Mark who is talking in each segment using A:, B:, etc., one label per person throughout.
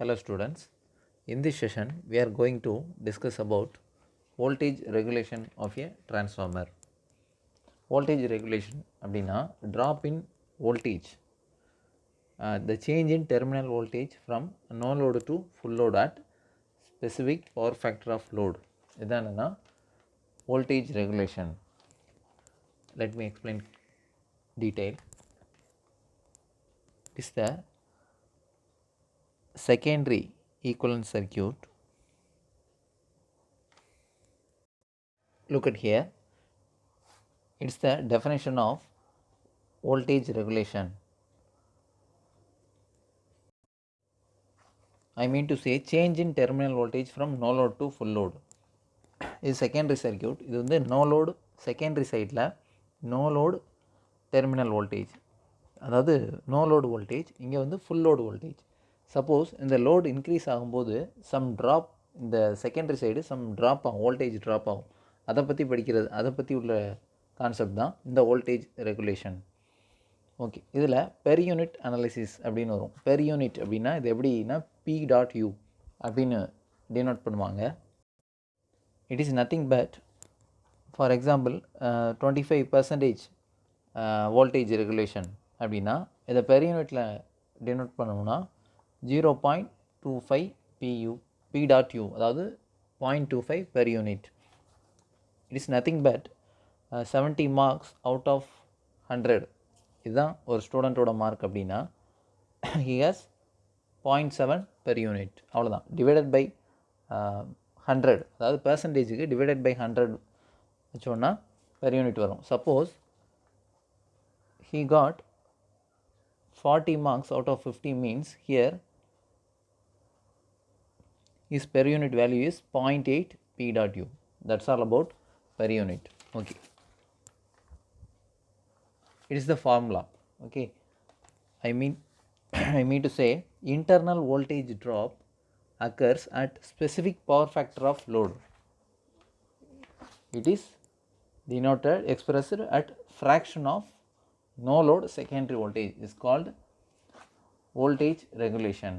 A: Hello students, in this session we are going to discuss about voltage regulation of a transformer. Voltage regulation அப்படினா drop in voltage, the change in terminal voltage from no load to full load at specific power factor of load. இதான் என்னன்னா voltage regulation. Let me explain detail. It is the secondary equivalent circuit. Look at here, it's the definition of voltage regulation. I mean to say change in terminal voltage from no load to full load. இது secondary circuit. இது வந்து no load secondary sideல no load terminal voltage, அதாவது no load voltage, இங்கே வந்து full load voltage. Suppose இந்த load increase ஆகும்போது some drop, இந்த secondary side some drop ஆகும், voltage drop ஆகும். அதை பற்றி படிக்கிறது, அதை பற்றி உள்ள கான்செப்ட் தான் இந்த voltage regulation. ஓகே, இதில் பெர் யூனிட் அனாலிசிஸ் அப்படின்னு வரும். பெர் யூனிட் அப்படின்னா இது எப்படின்னா P.U அப்படின்னு டினோட் பண்ணுவாங்க. It is nothing but, for example 25% voltage regulation அப்படின்னா இதை பெர் யூனிட்டில் டினோட் பண்ணணும்னா 0.25 PU P.U, அதாவது 0.25 per unit. It is nothing but 70 marks out of 100. இதுதான் ஒரு ஸ்டூடெண்ட்டோட மார்க் அப்படின்னா he has 0.7 per unit, அவ்வளோதான். டிவைடட் பை 100, அதாவது பெர்சன்டேஜுக்கு டிவைடட் பை 100 வச்சோன்னா பெர் யூனிட் வரும். Suppose he got 40 marks out of 50 means here his per unit value is 0.8 P.U. That's all about per unit. Okay, it is the formula. Okay, I mean to say internal voltage drop occurs at specific power factor of load. It is denoted, expressed at fraction of no load secondary voltage, is called voltage regulation.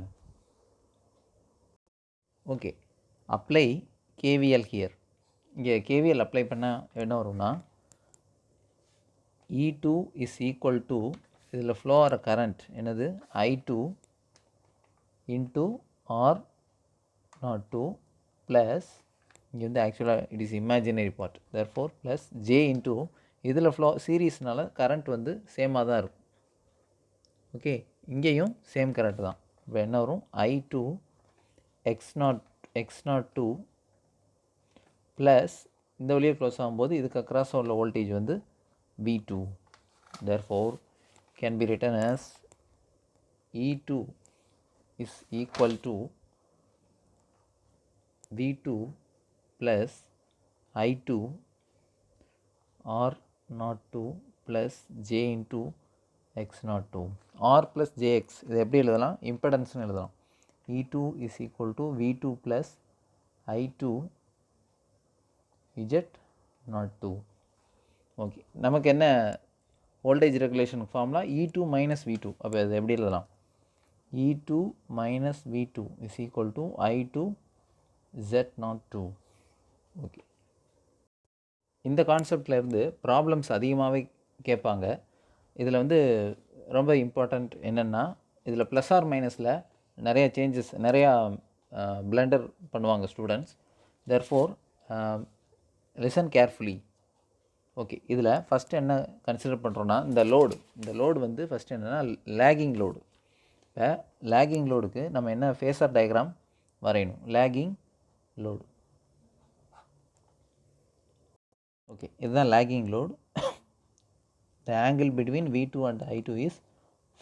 A: Okay, apply KVL here. இங்கே KVL apply பண்ண என்ன வரும்னா E2 is equal to, இதில் flow ஆகிற current என்னது I2 into R02 plus, இங்கே வந்து ஆக்சுவலாக it is imaginary part, therefore plus J into, இதில் ஃப்ளோ சீரீஸ்னால கரண்ட் வந்து சேமாக தான் இருக்கும். ஓகே, இங்கேயும் சேம் கரண்ட் தான். இப்போ என்ன வரும் I2 X02 ப்ளஸ் இந்த வழியாக க்ளோஸ் ஆகும்போது இதுக்கு அக்ராஸ் உள்ள வோல்டேஜ் வந்து V2. Therefore can be written as E2 is equal to V2 plus I2 R02 plus J into X02. R plus Jx இது எப்படி எழுதலாம், இம்படன்ஸ்னு எழுதலாம். E2 is equal to V2 plus I2 Z02. Okay, நமக்கு என்ன voltage regulation formula E2 minus V2. அப்போ அது எப்படி எழுதலாம், E2 minus V2 is equal to I2 Z02. Okay, இந்த கான்செப்டில் இருந்து ப்ராப்ளம்ஸ் அதிகமாகவே கேட்பாங்க. இதில் வந்து ரொம்ப இம்பார்ட்டண்ட் என்னென்னா, இதில் ப்ளஸ் ஆர் மைனஸில் நிறையா சேஞ்சஸ், நிறையா பிளண்டர் பண்ணுவாங்க students. Therefore listen carefully. Okay, இதில் ஃபஸ்ட்டு என்ன கன்சிடர் பண்ணுறோன்னா இந்த லோடு வந்து ஃபஸ்ட்டு என்னென்னா லேகிங் லோடு. இப்போ லேகிங் லோடுக்கு நம்ம என்ன ஃபேஸர் டயக்ராம் வரையணும், லேகிங் லோடு. ஓகே, இதுதான் lagging load. The angle between V2 and I2 is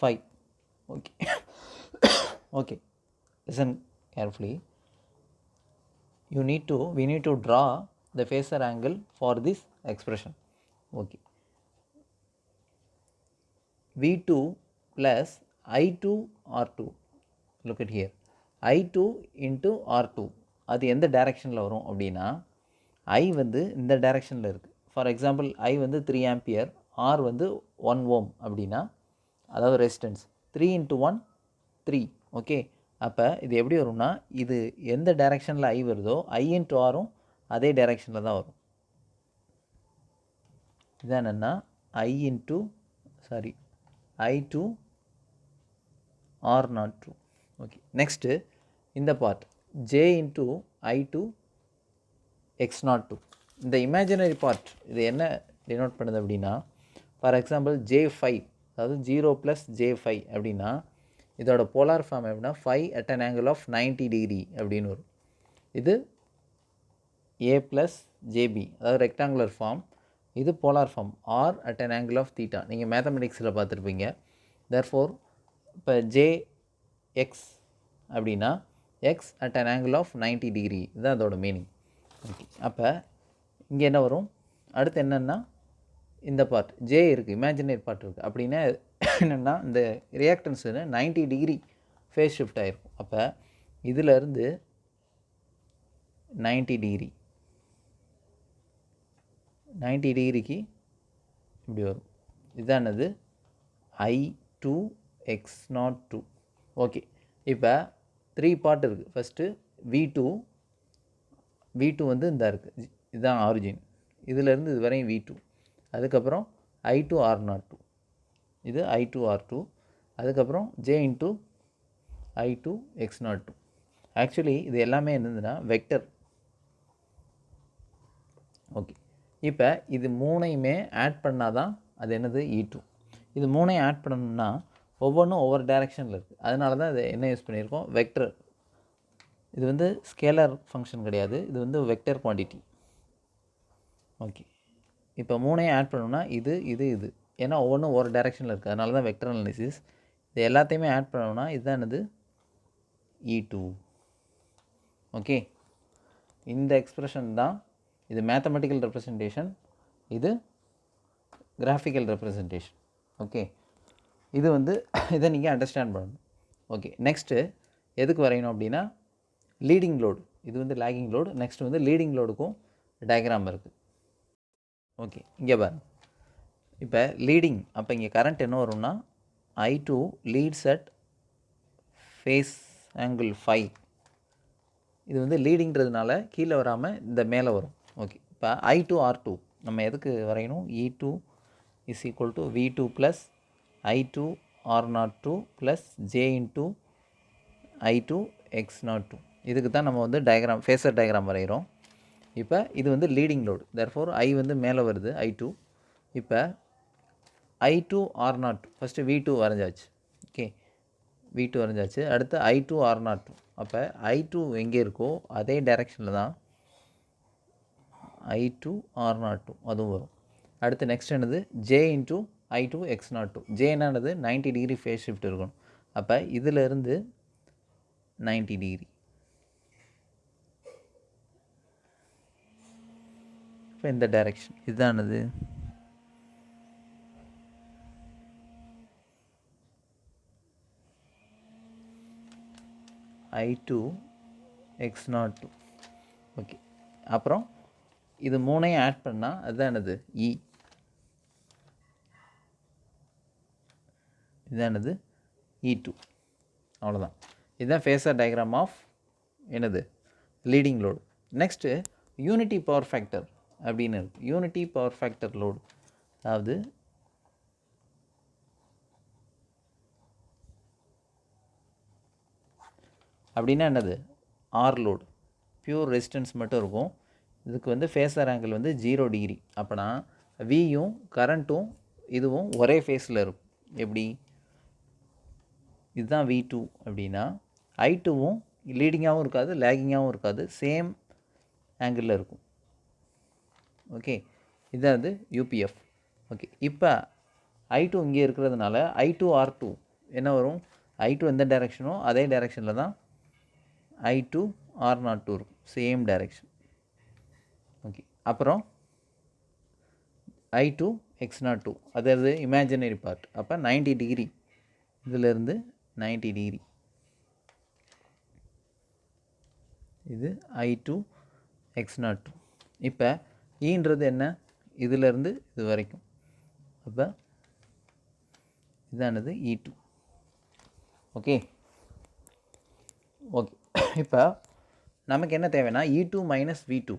A: 5. Okay okay, listen carefully. we need to draw the phasor angle for this expression. Okay, V2 plus I2 R2. Look at here, I2 into R2 அது எந்த டைரக்ஷனில் வரும் அப்படின்னா, I வந்து இந்த டைரக்ஷனில் இருக்குது. For example I வந்து 3 ஆம்பியர், R வந்து 1 ஓம் அப்படின்னா, அதாவது ரெசிஸ்டன்ஸ் 3 into 1 3. ஓகே, அப்போ இது எப்படி வரும்னா இது எந்த டைரெக்ஷனில் ஐ வருதோ ஐ இன்ட்டு ஆரும் அதே டைரெக்ஷனில் தான் வரும். இதான் என்னென்னா I into I two R naught two. Okay, next இந்த part J into I two X naught two. இந்த இமேஜினரி பார்ட் இது என்ன டினோட் பண்ணுது அப்படின்னா, ஃபார் எக்ஸாம்பிள் J5, அதாவது 0 + J5 அப்படின்னா இதோட போலார் ஃபார்ம் எப்படின்னா 5 at an angle of 90 degree அப்படின்னு வரும். இது A + JB, அதாவது ரெக்டாங்குலர் ஃபார்ம். இது polar form R at an angle of theta. நீங்கள் மேத்தமெட்டிக்ஸில் பார்த்துருப்பீங்க. தேர்ஃபோர் இப்போ JX அப்படின்னா X at an angle of 90 degree, இதுதான் அதோட மீனிங். ஓகே, அப்போ இங்கே என்ன வரும், அடுத்து என்னென்னா இந்த பார்ட் ஜே இருக்குது, இமேஜினரி பார்ட் இருக்குது. அப்படின்னா என்னென்னா இந்த ரியாக்டன்ஸ் 90 டிகிரி ஃபேஸ் ஷிஃப்ட் ஆகிருக்கும். அப்போ இதிலேருந்து 90 டிகிரிக்கு இப்படி வரும். இதானது I2 X02. ஓகே, இப்போ 3 பார்ட் இருக்குது. ஃபஸ்ட்டு V2 வந்து இந்த இருக்குது, இதுதான் ஆரிஜின். இதிலேருந்து இது வரையும் V2. அதுக்கப்புறம் I2 R02, இது I2 R2. அதுக்கப்புறம் J into I2 X02. Actually இது எல்லாமே என்னதுன்னா வெக்டர். ஓகே, இப்போ இது மூணையுமே ஆட் பண்ணால் தான் அது என்னது E2. இது மூணையும் ஆட் பண்ணணும்னா ஒவ்வொன்றும் ஒவ்வொரு டைரெக்ஷனில் இருக்குது. அதனால தான் இது என்ன யூஸ் பண்ணியிருக்கோம், வெக்டர். இது வந்து ஸ்கேலர் ஃபங்க்ஷன் கிடையாது, இது வந்து வெக்டர் குவான்டிட்டி. ஓகே, இப்போ மூணையும் ஆட் பண்ணணும்னா இது ஏன்னா ஒவ்வொன்றும் ஒவ்வொரு டைரெக்ஷனில் இருக்குது. அதனால தான் வெக்டர் அனாலிசிஸ். இது எல்லாத்தையுமே ஆட் பண்ணணும்னா இதுதான் என்னது E2. ஓகே, இந்த எக்ஸ்பிரஷன் தான் இது மேத்தமெட்டிக்கல் ரெப்ரசன்டேஷன், இது கிராஃபிக்கல் ரெப்ரசன்டேஷன். ஓகே, இது வந்து இதை நீங்கள் அண்டர்ஸ்டாண்ட் பண்ணணும். ஓகே, நெக்ஸ்ட்டு எதுக்கு வரையணும் அப்படின்னா லீடிங் லோடு, இது வந்து லேகிங் லோடு. நெக்ஸ்ட் வந்து லீடிங் லோடுக்கும் டயக்ராம் இருக்குது. ஓகே, இங்கே பாருங்க. இப்போ லீடிங், அப்போ இங்கே கரண்ட் என்ன வரும்னா I2 leads at phase angle 5. இது வந்து லீடிங்கிறதுனால கீழே வராமல் இந்த மேலே வரும். ஓகே, இப்போ I2 R2 நம்ம எதுக்கு வரையணும், E2 is equal to V2 + I2 R02 + J into I2 X02. இதுக்கு தான் நம்ம வந்து டயக்ராம், ஃபேஸர் டயக்ராம் வரைகிறோம். இப்போ இது வந்து லீடிங் லோடு, தேர்ஃபோர் I வந்து மேலே வருது I2. இப்போ I2 R02 first V2 வரைஞ்சாச்சு. Okay, V2 வரைஞ்சாச்சு. அடுத்து I2 R02. அப்போ I2 எங்கே இருக்கோ அதே டைரெக்ஷனில் தான் I2 R02 அதுவும் வரும். அடுத்து நெக்ஸ்ட் என்னது J into I2 X02. J என்னது 90 டிகிரி ஃபேஸ் ஷிஃப்ட் இருக்கணும். அப்போ இதிலிருந்து 90 டிகிரி. இப்போ இந்த டைரெக்ஷன் இதுதானது I2 X02. ஓகே, அப்புறம் இது மூணையும் ஆட் பண்ணால் அதுதான் என்னது E. இதானது E2. அவ்வளோதான். இதுதான் ஃபேஸர் டயக்ராம் ஆஃப் என்னது leading load. Next unity power factor அப்படின்னு இருக்குது. யூனிட்டி பவர் ஃபேக்டர் லோடு, அதாவது அப்படின்னா என்னது ஆர் லோடு, பியூர் ரெசிஸ்டன்ஸ் மட்டும் இருக்கும். இதுக்கு வந்து ஃபேஸர் ஆங்கிள் வந்து 0 டிகிரி. அப்போனா வியும் கரண்ட்டும் இதுவும் ஒரே ஃபேஸில் இருக்கும். எப்படி, இதுதான் V2 அப்படின்னா I2வும் லீடிங்காகவும் இருக்காது, லேகிங்காகவும் இருக்காது, சேம் ஆங்கிளில் இருக்கும். ஓகே, இதுதான் அது UPF. ஓகே, இப்போ I2 இங்கே இருக்கிறதுனால I2 R2 என்ன வரும், I2 எந்த டைரெக்ஷனோ அதே டைரெக்ஷனில் தான் I2 R02 இருக்கும், சேம் டைரெக்ஷன். ஓகே, அப்புறம் I2 X02 அதாவது இமேஜினரி பார்ட். அப்போ 90 டிகிரி, இதிலிருந்து 90 டிகிரி. இது I2 X02. இப்போ ஈன்றது என்ன, இதிலிருந்து இது வரைக்கும். அப்போ இதானது E2. ஓகே, ஓகே, இப்போ நமக்கு என்ன தேவைன்னா E2 மைனஸ் V2.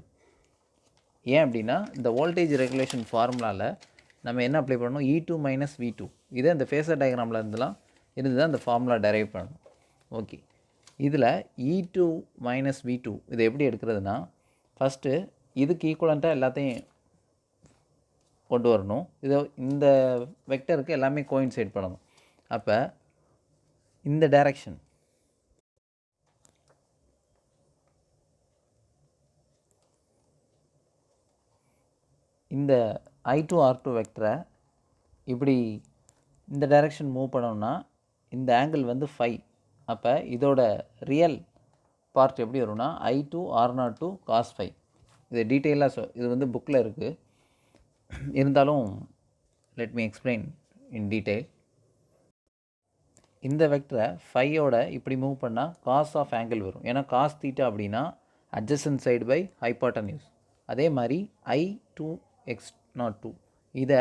A: ஏன் அப்படின்னா இந்த வோல்டேஜ் ரெகுலேஷன் ஃபார்முலாவில் நம்ம என்ன அப்ளை பண்ணணும், E2 மைனஸ் V2. இதே இந்த ஃபேஸர் டயக்ராமில் இருந்து தான் இந்த ஃபார்முலா டெரைவ் பண்ணணும். ஓகே, இதில் E2 மைனஸ் V2 இதை எப்படி எடுக்கிறதுனா, ஃபஸ்ட்டு இதுக்கு ஈக்குவலண்ட்டாக எல்லாத்தையும் கொண்டு வரணும். இதை இந்த வெக்டருக்கு எல்லாமே கோயின்சைட் பண்ணணும். அப்போ இந்த டைரக்ஷன், இந்த I2 R2 வெக்டரை இப்படி இந்த டைரக்ஷன் மூவ் பண்ணோம்னா இந்த ஆங்கிள் வந்து 5. அப்போ இதோட ரியல் பார்ட் எப்படி வரும்னா I2 R02 cos 5. இது டீட்டெயிலாக இது வந்து புக்கில் இருக்குது, இருந்தாலும் let me explain in detail. இந்த வெக்டரை 5ஓட இப்படி மூவ் பண்ணால் காஸ் ஆஃப் ஆங்கிள் வரும். ஏன்னா காஸ் தீட்டா அப்படின்னா அட்ஜசன்ட் சைடு பை ஹைபாட்டன்யூஸ். அதே மாதிரி I2 X02 இதை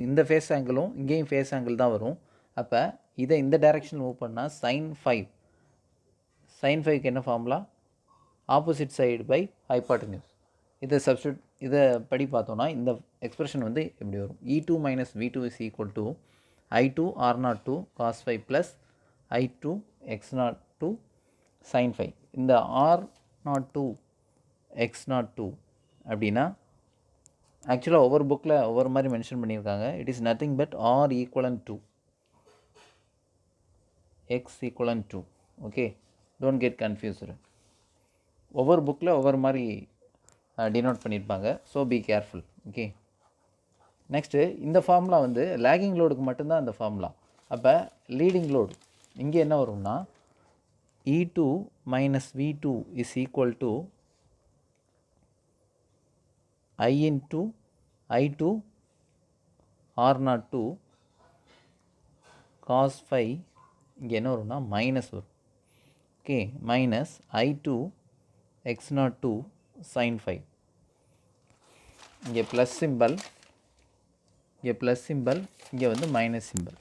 A: இந்த ஃபேஸ் ஆங்கிளும் இங்கேயும் ஃபேஸ் ஆங்கிள் தான் வரும். அப்போ இதை இந்த டைரக்ஷன் மூவ் பண்ணால் sin 5. sin 5க்கு என்ன formula, opposite side by hypotenuse. இதை படி பார்த்தோன்னா இந்த எக்ஸ்பிரஷன் வந்து எப்படி வரும், E2 minus V2 is equal to I2 R02 cos 5 plus I2 X02 sin 5. இந்த R02 X02 அப்படின்னா ஆக்சுவலாக ஒவ்வொரு புக்கில் ஒவ்வொரு மாதிரி மென்ஷன் பண்ணியிருக்காங்க. It is nothing but R equivalent to X equivalent to. Okay, don't get confused. ஒவ்வொரு புக்கில் ஒவ்வொரு மாதிரி டினோட் பண்ணியிருப்பாங்க. So be careful. Okay, next இந்த ஃபார்முலா வந்து லேகிங் லோடுக்கு மட்டும்தான் இந்த ஃபார்முலா. அப்போ லீடிங் லோடு இங்கே என்ன வரும்னா E2 minus V2 is equal to I into I2 R02 cos 5. இங்கே என்ன வரும்னா மைனஸ் வரும். Okay, minus I2 X02 sin 5. இங்கே ப்ளஸ் சிம்பல், இங்கே ப்ளஸ் சிம்பல், இங்கே வந்து மைனஸ் சிம்பல்.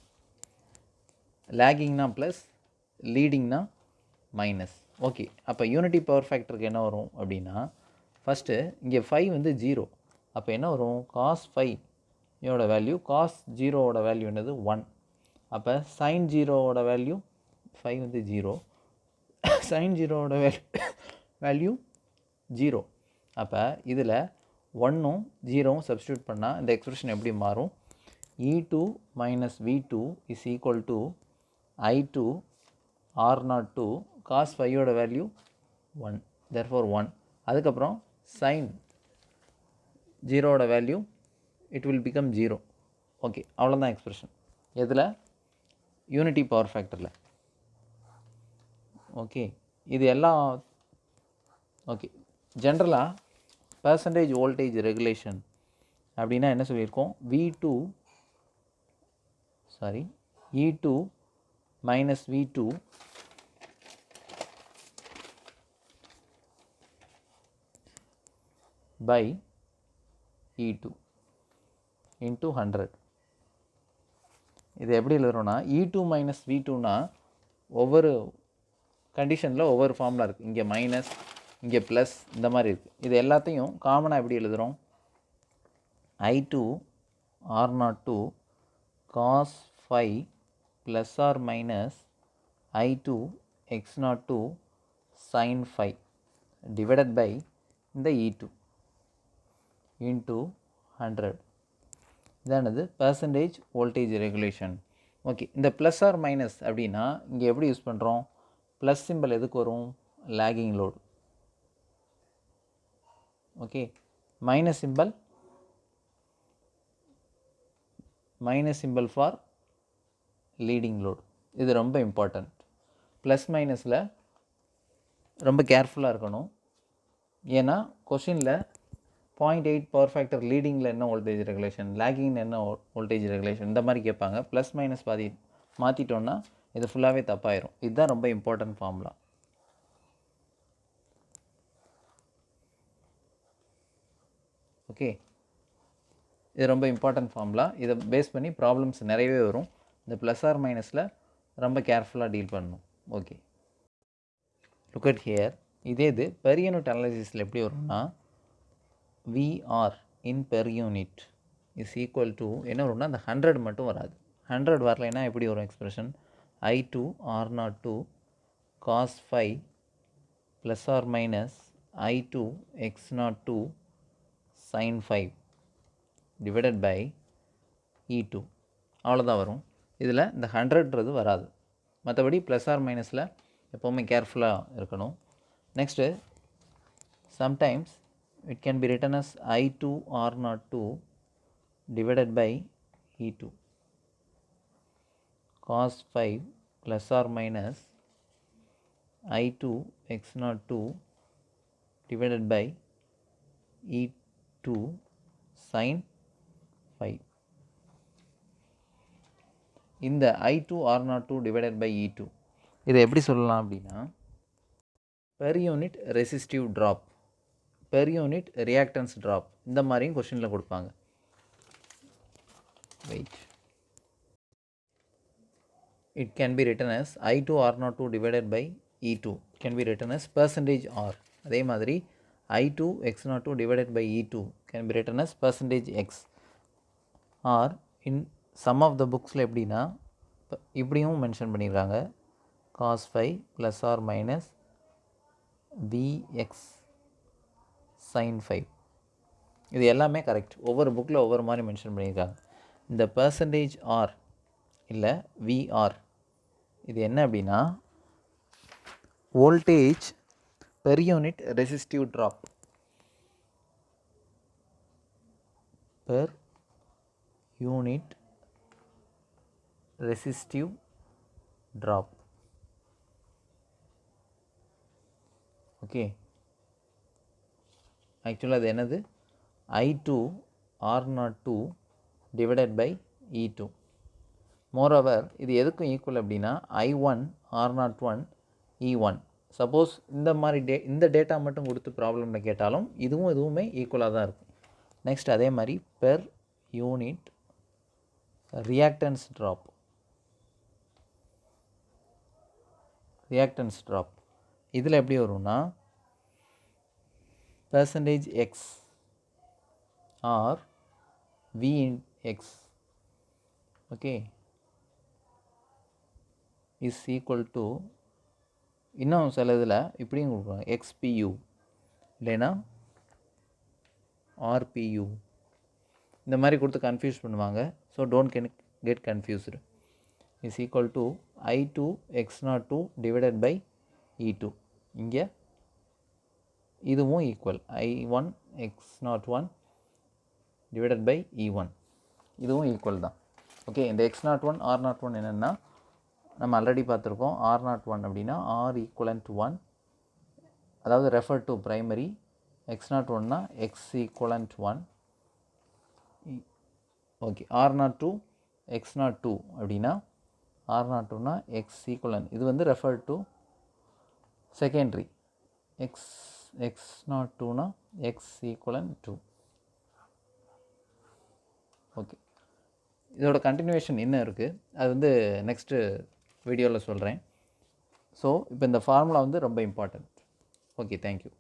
A: லேகிங்னா ப்ளஸ், லீடிங்னா மைனஸ். ஓகே, அப்போ யூனிட்டி பவர் ஃபேக்டருக்கு என்ன வரும் அப்படின்னா, ஃபஸ்ட்டு இங்கே 5 வந்து 0. அப்போ என்ன வரும், காஸ் 5யோட வேல்யூ, காஸ் 0வோட வேல்யூ என்னது 1. அப்போ சைன் 0வோட வேல்யூ 5 வந்து 0, சைன் 0வோட வேல்யூ 0. அப்போ இதில் 1ம் 0வும் சப்ஸ்டியூட் பண்ணால் இந்த எக்ஸ்பிரஷன் எப்படி மாறும், E2 minus V2 is equal to I2 R02 cos 5யோட வேல்யூ 1, therefore 1. அதுக்கப்புறம் sin 0வோட value it will become 0. Okay, அவ்வளோதான் எக்ஸ்பிரஷன். எதில், யூனிட்டி பவர் ஃபேக்டரில். ஓகே, இது எல்லாம் ஓகே. ஜென்ரலாக பர்சன்டேஜ் வோல்டேஜ் ரெகுலேஷன் அப்படின்னா என்ன சொல்லியிருக்கோம், E2 minus V2 by E2 into 100. இது எப்படி எழுதுறோன்னா, E2 மைனஸ் V2னா ஒவ்வொரு கண்டிஷனில் ஒவ்வொரு ஃபார்முலா இருக்குது. இங்கே மைனஸ், இங்கே ப்ளஸ், இந்த மாதிரி இருக்குது. இது எல்லாத்தையும் காமனாக எப்படி எழுதுகிறோம், I2 R02 cos 5 plus or minus I2 X02 sin 5 divided by இந்த E2 into 100. இதானது பர்சன்டேஜ் வோல்டேஜ் ரெகுலேஷன். ஓகே, இந்த ப்ளஸ் ஆர் மைனஸ் அப்படின்னா இங்கே எப்படி யூஸ் பண்ணுறோம், ப்ளஸ் சிம்பிள் எதுக்கு வரும், lagging load. Okay, minus simple for leading load. இது ரொம்ப இம்பார்ட்டண்ட். ப்ளஸ் மைனஸில் ரொம்ப கேர்ஃபுல்லாக இருக்கணும். ஏன்னா கொஷினில் 0.8 பவர் ஃபேக்டர் லீடிங்கில் என்ன வோல்டேஜ் ரெகுலேஷன், லேகிங்கில் என்ன வோல்டேஜ் ரெகுலேஷன், இந்த மாதிரி கேட்பாங்க. ப்ளஸ் மைனஸ் மாற்றிட்டோன்னா இது ஃபுல்லாகவே தப்பாயிரும். இதுதான் ரொம்ப இம்பார்ட்டன்ட் ஃபார்முலா. ஓகே, இது ரொம்ப இம்பார்ட்டன்ட் ஃபார்முலா. இதை பேஸ் பண்ணி ப்ராப்ளம்ஸ் நிறையவே வரும். இந்த ப்ளஸ் ஆர் மைனஸில் ரொம்ப கேர்ஃபுல்லாக டீல் பண்ணணும். ஓகே. Look at here. இதே இது பெர் யூனிட் அனாலிசிஸில் எப்படி வரும்னா VR in per unit is equal to என்ன வரும்னா அந்த 100 மட்டும் வராது. 100 வரலைன்னா எப்படி வரும் expression? I2 R02 cos phi plus or minus I2 X02 sin phi divided by E2 அவ்வளோதான் வரும். இதில் இந்த 100ன்றது வராது. மற்றபடி ப்ளஸ் ஆர் மைனஸில் எப்போவுமே கேர்ஃபுல்லாக இருக்கணும். Next sometimes it can be written as I2 R02 divided by E2 cos phi plus or minus I2 X02 divided by E2 sin phi. இந்த I2 R02 divided by E2 இதை எப்படி சொல்லலாம் அப்படின்னா per unit resistive drop, per unit reactance drop, இந்த மாதிரியும் கொஸ்டினில் கொடுப்பாங்க. Wait. It can be written as I2 R02 divided by E2 can be written as percentage R. அதே மாதிரி I2 X02 divided by E2 can be written as percentage X. Or in some of the booksல எப்படின்னா இப்படியும் mention பண்ணியிருக்காங்க cos phi plus or minus Vx sin phi. இது எல்லாமே correct. ஒவ்வொரு புக்கில் ஒவ்வொரு மாதிரி மென்ஷன் பண்ணியிருக்காங்க. இந்த percentage R இல்லை VR இது என்ன அப்படின்னா voltage per unit resistive drop, per unit resistive drop. Okay, ஆக்சுவலாக அது என்னது? I2 R02 divided by E2. Moreover இது எதுக்கும் ஈக்குவல் அப்படின்னா I1 R01 E1. சப்போஸ் இந்த மாதிரி இந்த டேட்டா மட்டும் கொடுத்து ப்ராப்ளமில் கேட்டாலும் இதுவுமே ஈக்குவலாக தான் இருக்கும். நெக்ஸ்ட் அதே மாதிரி per unit reactance drop, reactance drop இதில் எப்படி வரும்னா percentage X or V in X, okay, is equal to இன்னும் சில இதில் இப்படியும் கொடுப்பாங்க XPU இல்லைன்னா RPU இந்த மாதிரி கொடுத்து கன்ஃபியூஸ் பண்ணுவாங்க. So don't get confused. Is equal to I2 X02 divided by E2. இங்கே இதுவும் equal I1 X01 divided by E1. இதுவும் ஈக்குவல் தான். ஓகே, இந்த X01 R01 என்னென்னா நம்ம ஆல்ரெடி பார்த்துருக்கோம். R01 அப்படின்னா R ஈக்குவலன்ட் டு 1, அதாவது ரெஃபர் டு ப்ரைமரி. X01னா X equivalent 1. Okay, R02 X02 அப்படின்னா R02னா X ஈக்குவலன்ட், இது வந்து ரெஃபர் டு செகண்டரி. X02னா X ஈக்குவலன்ட் 2. ஓகே, இதோட கண்டினியூவேஷன் என்ன இருக்குது அது வந்து நெக்ஸ்ட்டு வீடியோவில் சொல்கிறேன். ஸோ இப்போ இந்த ஃபார்முலா வந்து ரொம்ப இம்பார்ட்டன்ட். Okay, thank you.